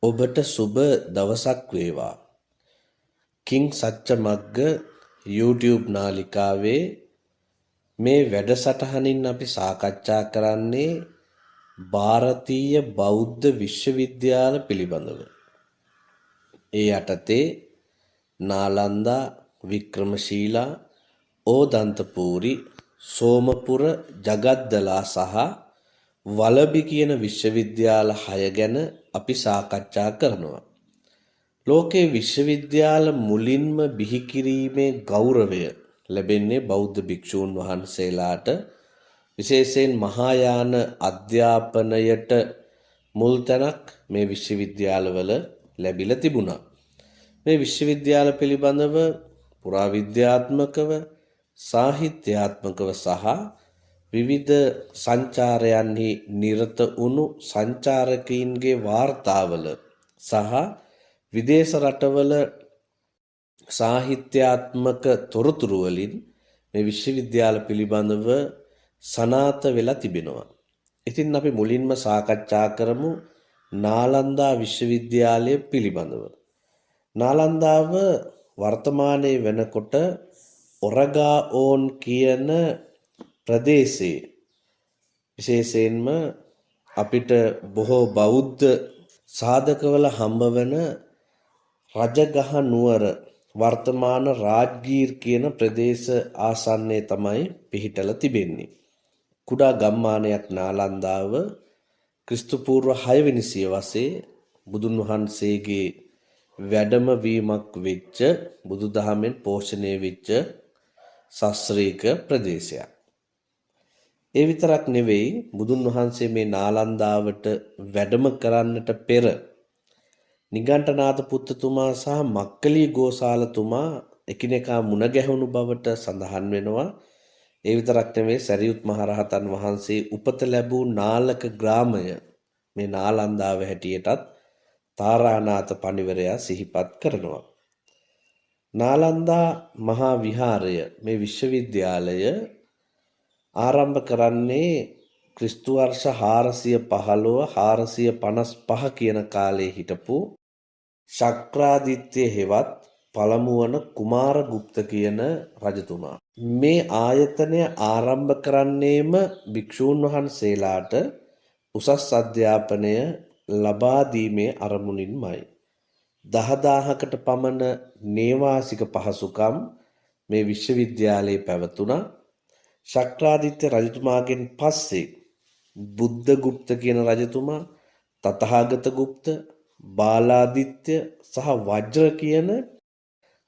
ඔබට සුබ දවසක් වේවා. කිං සච්චමග්ග YouTube නාලිකාවේ මේ වැඩසටහනින් අපි සාකච්ඡා කරන්නේ ಭಾರತೀಯ බෞද්ධ විශ්වවිද්‍යාල පිළිබඳව. ඒ යටතේ නාලන්දා, වික්‍රමශීලා, ඕදන්තපූරි, සෝමපුර, ජගද්දලා සහ වලබි කියන විශ්වවිද්‍යාල 6 ගැන අපි සාකච්ඡා කරනවා. ලෝකයේ විශ්වවිද්‍යාල මුලින්ම බිහි කිරීමේ ගෞරවය ලැබෙන්නේ බෞද්ධ භික්ෂූන් වහන්සේලාට, විශේෂයෙන් මහායාන අධ්‍යාපනයට මුල් තැනක් මේ විශ්වවිද්‍යාලවල ලැබිලා තිබුණා. මේ විශ්වවිද්‍යාල පිළිබඳව පුරාවිද්‍යාත්මකව, සාහිත්‍යාත්මකව සහ විවිධ සංචාරයන්හි නිරත වුණු සංචාරකයින්ගේ වාර්තාවල සහ විදේශ රටවල සාහිත්‍යාත්මක තොරතුරු වලින් මේ විශ්වවිද්‍යාල පිළිබඳව සනාථ වෙලා තිබෙනවා. ඉතින් අපි මුලින්ම සාකච්ඡා කරමු නාලන්දා විශ්වවිද්‍යාලය පිළිබඳව. නාලන්දාව වර්තමානයේ වෙනකොට ඔරගාओन කියන ප්‍රදේශයේ විශේෂයෙන්ම අපිට බොහෝ බෞද්ධ සාධකවල හම්බ වෙන රජගහ නුවර වර්තමාන රාජ්ගීර් කියන ප්‍රදේශ ආසන්නයේ තමයි පිහිටලා තිබෙන්නේ. කුඩා ගම්මානයක් නාලන්දාව ක්‍රිස්තු පූර්ව 6 වෙනි සියවසේ බුදුන් වහන්සේගේ වැඩම වීමක් වෙච්ච බුදුදහමෙන් පෝෂණය වෙච්ච ශාස්ත්‍රීය ප්‍රදේශයක්. ඒ විතරක් නෙවෙයි, බුදුන් වහන්සේ මේ නාලන්දාවට වැඩම කරන්නට පෙර නිගණ්ඨනාථ පුත්තුමා සහ මක්කලී ගෝසාලතුමා එකිනෙකා මුණ ගැහුණු බවට සඳහන් වෙනවා. ඒ විතරක් නෙවෙයි, සරියුත් මහරහතන් වහන්සේ උපත ලැබූ නාලක ග්‍රාමය මේ නාලන්දාව හැටියටත් තාරානාථ පඬිවරයා සිහිපත් කරනවා. නාලන්දා මහා විහාරය, මේ විශ්වවිද්‍යාලය ආරම්භ කරන්නේ ක්‍රිස්තු වර්ෂ 415 455 කියන කාලේ හිටපු ශක්‍රාදිත්‍ය හෙවත් පළමු වන කුමාරගුප්ත කියන රජතුමා. මේ ආයතනය ආරම්භ කරන්නේම භික්ෂූන් වහන්සේලාට උසස් අධ්‍යාපනය ලබා දීමේ අරමුණින්මයි. 10000කට පමණ නේවාසික පහසුකම් මේ විශ්වවිද්‍යාලයේ පැවතුණා. ශක්‍රාදිත්‍ය රජතුමාගෙන් පස්සේ බුද්ධගුප්ත කියන රජතුමා, තථාගත ගුප්ත, බාලාදිත්‍ය සහ වජ්‍ර කියන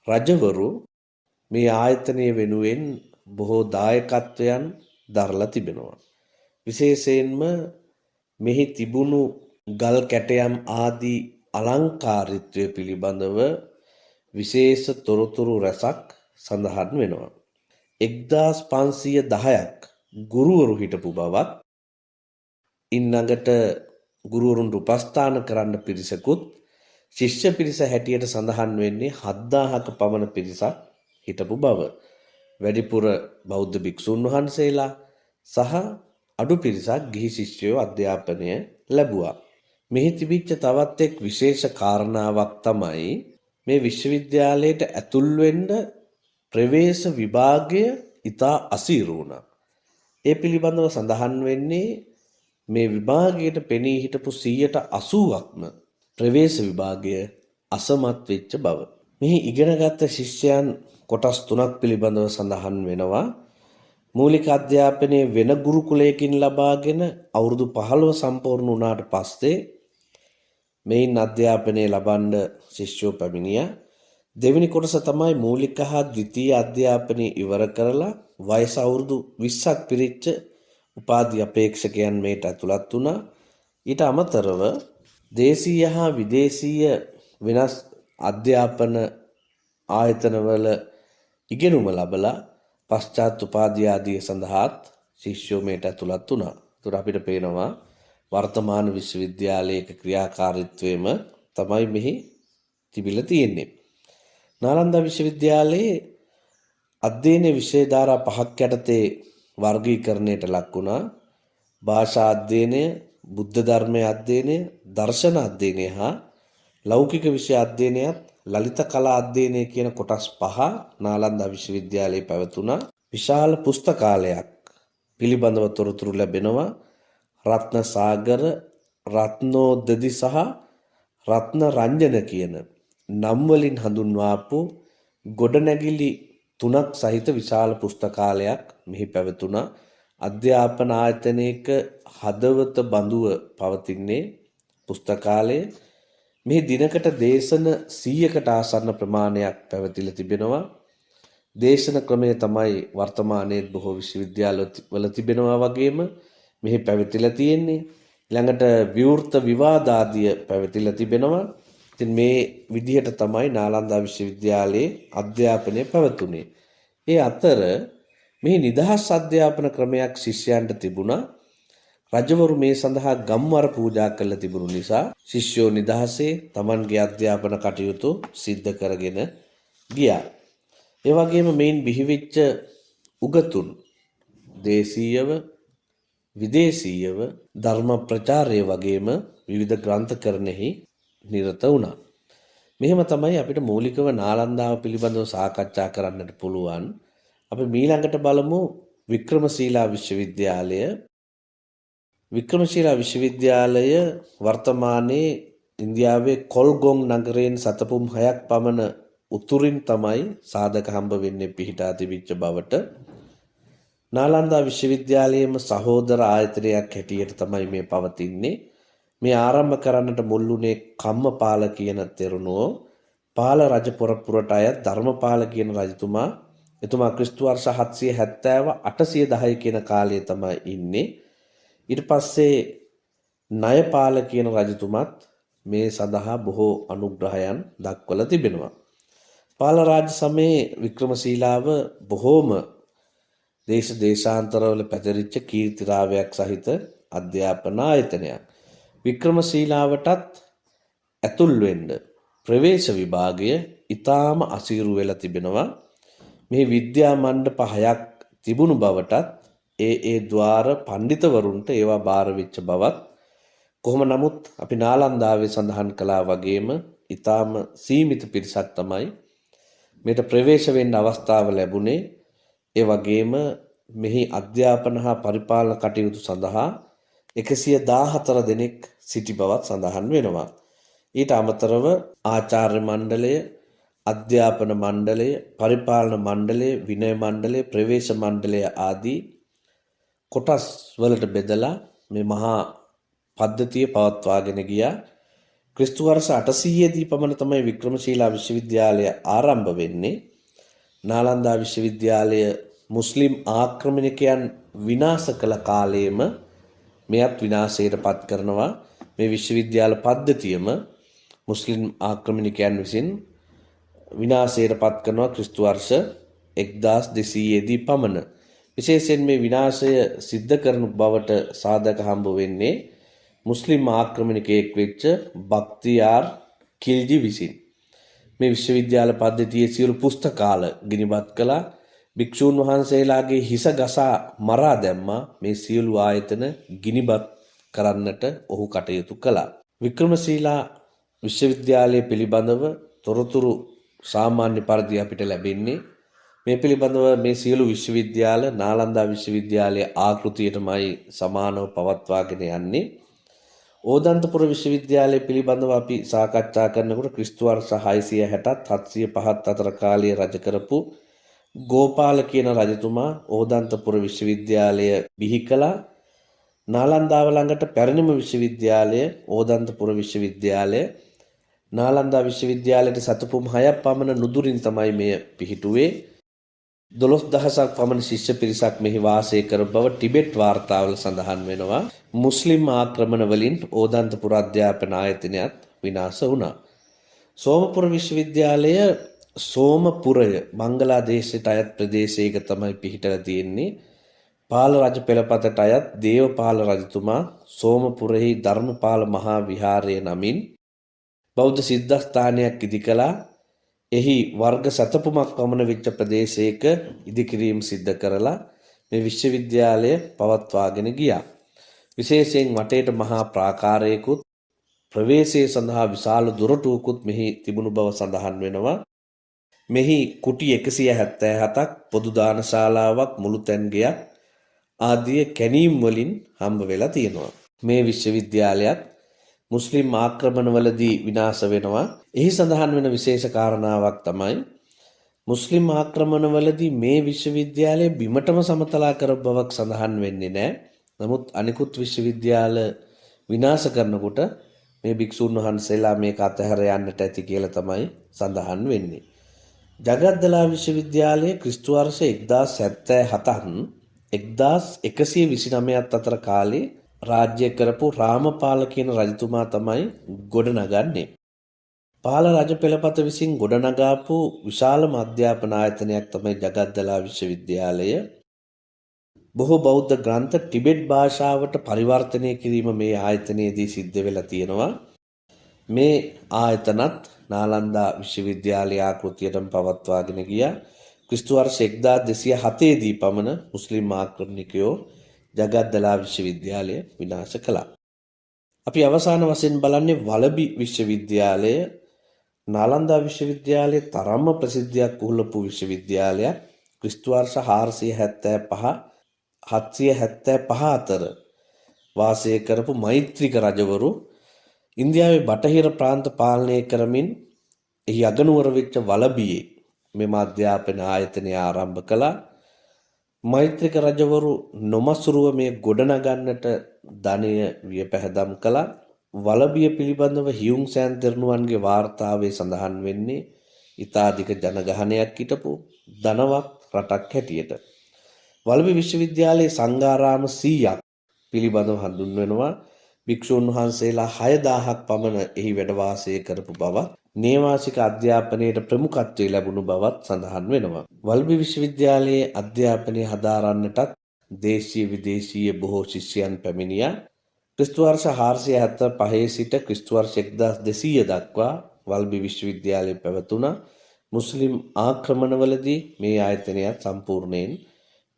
රජවරු මේ ආයතනය වෙනුවෙන් බොහෝ දායකත්වයන් දරලා තිබෙනවා. විශේෂයෙන්ම මෙහි තිබුණු ගල් කැටයම් ආදී අලංකාරීත්වය පිළිබඳව විශේෂ තොරතුරු රැසක් සඳහන් වෙනවා. 1510ක් ගුරුවරු හිටපු බවත්, ඉන්නඟට ගුරුවරුන්ට උපස්ථාන කරන්න පිරිසකුත් ශිෂ්‍ය පිරිස හැටියට සඳහන් වෙන්නේ 7000ක පමණ පිරිසක් හිටපු බව. වැඩිපුර බෞද්ධ භික්ෂුන් වහන්සේලා සහ අඩු පිරිසක් ගිහි ශිෂ්‍යයෝ අධ්‍යාපනය ලැබුවා. මෙහි තිබිච්ච තවත් එක් විශේෂ කාරණාවක් තමයි මේ විශ්වවිද්‍යාලයට ඇතුල් වෙන්න ප්‍රවේශ විභාගය ඉතා අසීරු වුණා. ඒ පිළිබඳව සඳහන් වෙන්නේ මේ විභාගයට පෙනී හිටපු 80%ක්ම ප්‍රවේශ විභාගය අසමත් වෙච්ච බව. මෙහි ඉගෙනගත් ශිෂ්‍යයන් කොටස් 3ක් පිළිබඳව සඳහන් වෙනවා. මූලික අධ්‍යාපනයේ වෙන ගුරුකුලයකින් ලබාගෙන අවුරුදු 15 සම්පූර්ණ වුණාට පස්සේ මෙයින් අධ්‍යාපනය ලබන්න ශිෂ්‍යෝ පැමිණියා. දෙවෙනි කොටස තමයි මූලික හා ද්විතීයි අධ්‍යාපනය ඉවර කරලා වයස අවුරුදු 20ක් පිරිච්ච උපාධි අපේක්ෂකයන් මේට ඇතුළත් වුණා. ඊට අමතරව දේශීය හා විදේශීය වෙනස් අධ්‍යාපන ආයතනවල ඉගෙනුම ලැබලා පශ්චාත් උපාධිය ආදිය සඳහාත් ශිෂ්‍යෝ මේට ඇතුළත් වුණා. ඒතර අපිට පේනවා වර්තමාන විශ්වවිද්‍යාලයක ක්‍රියාකාරීත්වයම තමයි මෙහි තිබිලා තියෙන්නේ. නාලන්දා විශ්වවිද්‍යාලයේ අධ්‍යයන විෂය ධාරා 5ක් යටතේ වර්ගීකරණයට ලක් වුණා. භාෂා අධ්‍යයනය, බුද්ධ ධර්මයේ අධ්‍යයනය, දර්ශන අධ්‍යයනය හා ලෞකික විෂය අධ්‍යයනයත් ලලිත කලා අධ්‍යයනය කියන කොටස් 5 නාලන්දා විශ්වවිද්‍යාලයේ පැවතුණා. විශාල පුස්තකාලයක් පිළිබඳව තොරතුරු ලැබෙනවා. රත්න සාගර, රත්නෝදදි සහ රත්න රංජන කියන නම් වලින් හඳුන්වාපු ගොඩනැගිලි 3ක් සහිත විශාල පුස්තකාලයක් මෙහි පැවතුණා. අධ්‍යාපන ආයතනයක හදවත බඳුව පවතින්නේ පුස්තකාලය. මේ දිනකට දේශන 100කට ආසන්න ප්‍රමාණයක් පැවතිලා තිබෙනවා. දේශන ක්‍රමය තමයි වර්තමානයේ බොහෝ විශ්වවිද්‍යාලවල තිබෙනවා වගේම මෙහි පැවතිලා තියෙන්නේ. ළඟට විවෘත විවාද ආදිය පැවතිලා තිබෙනවා. ඉතින් මේ විදිහට තමයි නාලන්දා විශ්වවිද්‍යාලයේ අධ්‍යාපනය පැවතුනේ. ඒ අතර මේ නිදහස් අධ්‍යාපන ක්‍රමයක් ශිෂ්‍යයන්ට තිබුණා. රජවරු මේ සඳහා ගම්වර පූජා කළ තිබුණු නිසා ශිෂ්‍යෝ නිදහසේ Tamanගේ අධ්‍යාපන කටයුතු සිද්ධ කරගෙන ගියා. ඒ වගේම මේන් බිහිවෙච්ච උගතුන් දේශීයව විදේශීයව ධර්ම ප්‍රචාරය වගේම විවිධ ග්‍රන්ථකරණෙහි නිරත වුණා. මෙහෙම තමයි අපිට මූලිකව නාලන්දාව පිළිබඳව සාකච්ඡා කරන්නට පුළුවන්. අපි ඊළඟට බලමු වික්‍රමශීලා විශ්වවිද්‍යාලය. වික්‍රමශීලා විශ්වවිද්‍යාලය වර්තමානයේ ඉන්දියාවේ කොල්ගොන් නගරයෙන් සතපුම් 6ක් පමණ උතුරින් තමයි සාධක හම්බ වෙන්නේ පිහිටා තිබිච්ච බවට. නාලන්දා විශ්වවිද්‍යාලයේම සහෝදර ආයතනයක් හැටියට තමයි මේ පවතින්නේ. මේ ආරම්භ කරන්නට මුල්ුණේ කම්මපාල කියන තෙරණුවෝ. පාල රජ පොරපුරට අයත් ධර්මපාල කියන රජතුමා. එතුමා ක්‍රිස්තු වර්ෂ 770 810 කියන කාලයේ තමයි ඉන්නේ. ඊට පස්සේ ණයපාල කියන රජතුමත් මේ සඳහා බොහෝ අනුග්‍රහයන් දක්වලා තිබෙනවා. පාල රාජ්‍ය සමයේ වික්‍රමශීලාව බොහෝම දේශාන්තරවල පැතිරිච්ච කීර්තිරාවයක් සහිත අධ්‍යාපන ආයතනයක්. වික්‍රමශීලාවටත් ඇතුල් වෙන්න ප්‍රවේශ විභාගය ඊටාම අසීරු වෙලා තිබෙනවා. මේ විද්‍යා මණ්ඩප 6ක් තිබුණු බවටත් ඒ ద్వාර පඬිතවරුන්ට ඒවා බාර වෙච්ච බවත් කොහොම නමුත් අපි නාලන්දාවේ සඳහන් කළා වගේම ඊටාම සීමිත පිරිසක් තමයි මේට ප්‍රවේශ වෙන්න අවස්ථාව ලැබුණේ. ඒ වගේම මෙහි අධ්‍යාපන හා පරිපාලන කටයුතු සඳහා 114 දෙනෙක් සිටි බවත් සඳහන් වෙනවා. ඊට අමතරව ආචාර්ය මණ්ඩලය, අධ්‍යාපන මණ්ඩලය, පරිපාලන මණ්ඩලය, විනය මණ්ඩලය, ප්‍රවේශ මණ්ඩලය ආදී කොටස් වලට බෙදලා මේ මහා පද්ධතිය පවත්වාගෙන ගියා. ක්‍රිස්තු වර්ෂ 800 දී පමණ තමයි වික්‍රමශීලා විශ්වවිද්‍යාලය ආරම්භ වෙන්නේ. නාලන්දා විශ්වවිද්‍යාලය මුස්ලිම් ආක්‍රමණිකයන් විනාශ කළ කාලයේම මෙයත් විනාශයට පත් කරනවා. මේ විශ්වවිද්‍යාල පද්ධතියම මුස්ලිම් ආක්‍රමණිකයන් විසින් විනාශයට පත් කරනවා ක්‍රිස්තු වර්ෂ 1200 දී පමණ. විශේෂයෙන් මේ විනාශය සිද්ධ කරන බවට සාධක හම්බ වෙන්නේ මුස්ලිම් ආක්‍රමණිකයෙක් වෙච්ච බක්තියාර් කිල්ජි විසින්. මේ විශ්වවිද්‍යාල පද්ධතියේ සියලු පුස්තකාල ගිනිබත් කළා. භික්ෂූන් වහන්සේලාගේ හිස ගසා මරා දැම්මා. මේ සියලු ආයතන ගිනිබත් කරන්නට ඔහු කටයුතු කළා. වික්‍රමශීලා විශ්වවිද්‍යාලය පිළිබඳව තොරතුරු සාමාන්‍ය පරිදි අපිට ලැබෙන්නේ. මේ පිළිබඳව මේ සියලු විශ්වවිද්‍යාල නාලන්දා විශ්වවිද්‍යාලයේ ආකෘතියටමයි සමානව පවත්වාගෙන යන්නේ. ඕදන්තපුර විශ්වවිද්‍යාලය පිළිබඳව අපි සාකච්ඡා කරනකොට ක්‍රිස්තු වර්ෂ 660ත් 705ත් අතර කාලයේ රජ කරපු ගෝපාල කියන රජතුමා ඕදන්තපුර විශ්වවිද්‍යාලය බිහි කළා. නාලන්දාව ළඟට පැරණිම විශ්වවිද්‍යාලය ඕදන්තපුර විශ්වවිද්‍යාලය. නාලන්දා විශ්වවිද්‍යාලයට සතපුම් 6ක් පමණ නුදුරින් තමයි මෙය පිහිටුවේ. 12000ක් පමණ ශිෂ්‍ය පිරිසක් මෙහි වාසය කර බව ටිබෙට් වාර්තාවල සඳහන් වෙනවා. මුස්ලිම් ආක්‍රමණ වලින් ඕදන්තපුර අධ්‍යාපන ආයතනයත් විනාශ වුණා. සෝමපුර විශ්වවිද්‍යාලය සෝමපුරය බංගලාදේශයට අයත් ප්‍රදේශයක තමයි පිහිටලා තියෙන්නේ. පාල රජ පෙළපතට අයත් දේවපාල රජතුමා සෝමපුරෙහි ධර්මපාල මහා විහාරය නමින් බෞද්ධ සිද්ධාස්ථානයක් ඉදි කළා. එහි වර්ග සතපුමක් පමණ වෙච්ච ප්‍රදේශයක ඉදිකිරීම සිද්ධ කරලා මේ විශ්වවිද්‍යාලය පවත්වාගෙන ගියා. විශේෂයෙන් වටේට මහා ප්‍රාකාරයකුත් ප්‍රවේශය සඳහා විශාල දොරටුවකුත් මෙහි තිබුණු බව සඳහන් වෙනවා. මෙහි කුටි 177ක් පොදු දානශාලාවක් මුළුතැන් ගෙයක් ආදී කැණීම් වලින් හම්බ වෙලා තියෙනවා. මේ විශ්වවිද්‍යාලයත් මුස්ලිම් ආක්‍රමණවලදී විනාශ වෙනවා. එහි සඳහන් වෙන විශේෂ කාරණාවක් තමයි මුස්ලිම් ආක්‍රමණවලදී මේ විශ්වවිද්‍යාලය බිමටම සමතලා කර බවක් සඳහන් වෙන්නේ නැහැ. නමුත් අනිකුත් විශ්වවිද්‍යාල විනාශ කරනකොට මේ භික්ෂුන් වහන්සේලා මේක අතහැර යන්නට ඇති කියලා තමයි සඳහන් වෙන්නේ. ජගද්දලා විශ්වවිද්‍යාලයේ ක්‍රිස්තු වර්ෂ 1077න් 1129ත් අතර කාලේ රාජ්‍ය කරපු රාමපාල කියන රජතුමා තමයි ගොඩනගන්නේ. පාල රජ පෙළපත විසින් ගොඩනගාපු විශාලම අධ්‍යාපන ආයතනයක් තමයි ජගද්දලා විශ්වවිද්‍යාලය. බොහෝ බෞද්ධ ග්‍රන්ථ ටිබෙට් භාෂාවට පරිවර්තනය කිරීම මේ ආයතනයේදී සිද්ධ වෙලා තියෙනවා. මේ ආයතනත් නාලන්දා විශ්වවිද්‍යාලය ආකෘතියටම පවත්වාගෙන ගියා. ක්‍රිස්තු වර්ෂ 1207 දී පමණ මුස්ලිම් ආක්‍රමණිකයෝ ජගද්දලා විශ්වවිද්‍යාලය විනාශ කළා. අපි අවසාන වශයෙන් බලන්නේ වලබි විශ්වවිද්‍යාලය. නාලන්දා විශ්වවිද්‍යාලයේ තරම්ම ප්‍රසිද්ධියක් උහුලපු විශ්වවිද්‍යාලයක්. ක්‍රිස්තු වර්ෂ 475 අතර වාසය කරපු මෛත්‍රික රජවරු ඉන්දියාවේ බටහිර ප්‍රාන්ත පාලනය කරමින් එහි අගනුවර වෙච්ච වලබියේ මෙම අධ්‍යාපන ආයතනය ආරම්භ කළා. මෛත්‍රික රජවරු නොමසුරුව මේ ගොඩනගන්නට ධනය වියපැහැදම් කළා. වලබිය පිළිබඳව හියුම් සෑන් තෙරණුවන්ගේ වාර්තාවේ සඳහන් වෙන්නේ ඉතාධික ජනගහනයක් හිටපු ධනවත් රටක් හැටියට. වලබි විශ්වවිද්‍යාලයේ සංඝාරාම 100ක් පිළිබඳව හඳුන්වනවා. භික්ෂුන් වහන්සේලා 6000ක් පමණ එහි වැඩ වාසය කරපු බවත්, නේවාසික අධ්‍යාපනයට ප්‍රමුඛත්වය ලැබුණු බවත් සඳහන් වෙනවා. වලබි විශ්වවිද්‍යාලයේ අධ්‍යාපනය හදාරන්නටත් දේශීය විදේශීය බොහෝ ශිෂ්‍යයන් පැමිණියා. ක්‍රිස්තු වර්ෂ 475 සිට ක්‍රිස්තු වර්ෂ 1200 දක්වා වලබි විශ්වවිද්‍යාලය පැවතුණා. මුස්ලිම් ආක්‍රමණවලදී මේ ආයතනයත් සම්පූර්ණයෙන්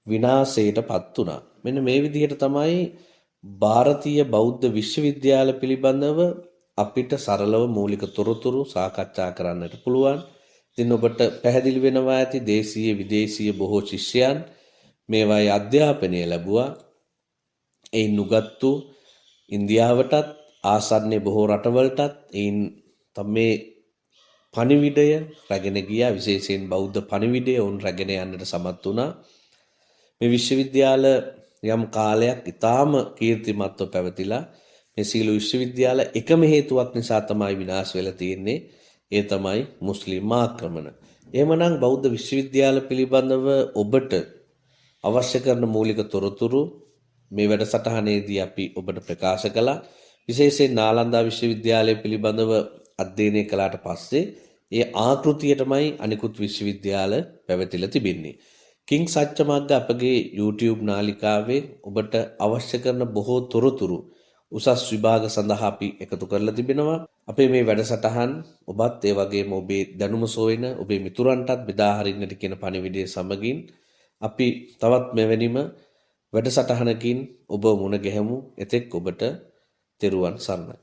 විනාශයට පත් වුණා. මෙන්න මේ විදිහට තමයි ಭಾರತೀಯ බෞද්ධ විශ්වවිද්‍යාල පිළිබඳව අපිට සරලව මූලික තොරතුරු සාකච්ඡා කරන්නට පුළුවන්. ඉතින් ඔබට පැහැදිලි වෙනවා ඇති දේශීය විදේශීය බොහෝ ශිෂ්‍යයන් මේවායේ අධ්‍යාපනය ලැබුවා. එයින් උගත්තු ඉන්දියාවටත් ආසන්නයේ බොහෝ රටවලටත් එයින් මේ පණිවිඩය රැගෙන ගියා. විශේෂයෙන් බෞද්ධ පණිවිඩය උන් රැගෙන යන්නට සමත් වුණා. මේ විශ්වවිද්‍යාල යම් කාලයක් ඉතාම කීර්තිමත්ව පැවතිලා මේ සීළු විශ්වවිද්‍යාල එකම හේතුවක් නිසා තමයි විනාශ වෙලා තියෙන්නේ. ඒ තමයි මුස්ලිම් ආක්‍රමණ. එහෙමනම් බෞද්ධ විශ්වවිද්‍යාල පිළිබඳව ඔබට අවශ්‍ය කරන මූලික තොරතුරු මේ වැඩසටහනේදී අපි ඔබට ප්‍රකාශ කළා. විශේෂයෙන් නාලන්දා විශ්වවිද්‍යාලය පිළිබඳව අධ්‍යයනය කළාට පස්සේ ඒ ආකෘතියටමයි අනිකුත් විශ්වවිද්‍යාල පැවතිලා තිබෙන්නේ. කිං සච්චමග්ග අපගේ YouTube නාලිකාවේ ඔබට අවශ්‍ය කරන බොහෝ තොරතුරු උසස් විභාග සඳහා අපි එකතු කරලා තිබෙනවා. අපේ මේ වැඩසටහන් ඔබත් ඒ වගේම ඔබේ දැනුම සොයන ඔබේ මිතුරන්ටත් බෙදා හරින්නට කියන පණිවිඩය සමගින් අපි තවත් මෙවැනිම වැඩසටහනකින් ඔබ මුණ ගැහෙමු. එතෙක් ඔබට තෙරුවන් සරණයි.